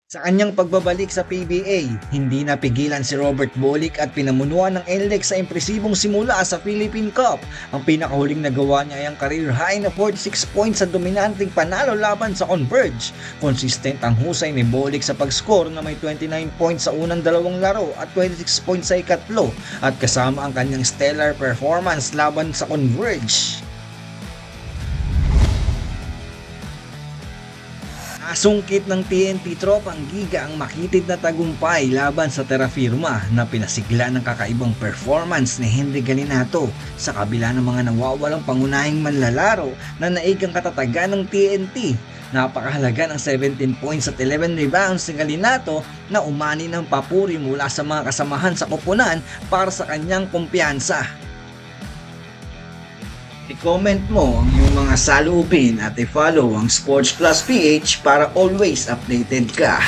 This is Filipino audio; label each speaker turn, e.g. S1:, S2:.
S1: Sa kanyang pagbabalik sa PBA, hindi napigilan si Robert Bolick at pinamunuan ng NLEX sa impresibong simula sa Philippine Cup. Ang pinakahuling nagawa niya ay ang career high na 46 points sa dominanteng panalo laban sa Converge. Consistent ang husay ni Bolick sa pag-score na may 29 points sa unang dalawang laro at 26 points sa ikatlo at kasama ang kanyang stellar performance laban sa Converge. Nasungkit ng TNT Tropang Giga ang makitid na tagumpay laban sa Terra Firma na pinasigla ng kakaibang performance ni Henry Galinato sa kabila ng mga nawawalang pangunahing manlalaro na naig ang katatagan ng TNT. Napakahalaga ng 17 points at 11 rebounds ni Galinato na umani ng papuri mula sa mga kasamahan sa koponan para sa kanyang kumpiyansa. I-comment mo ang iyong mga saloobin at i-follow ang Sports Plus PH para always updated ka.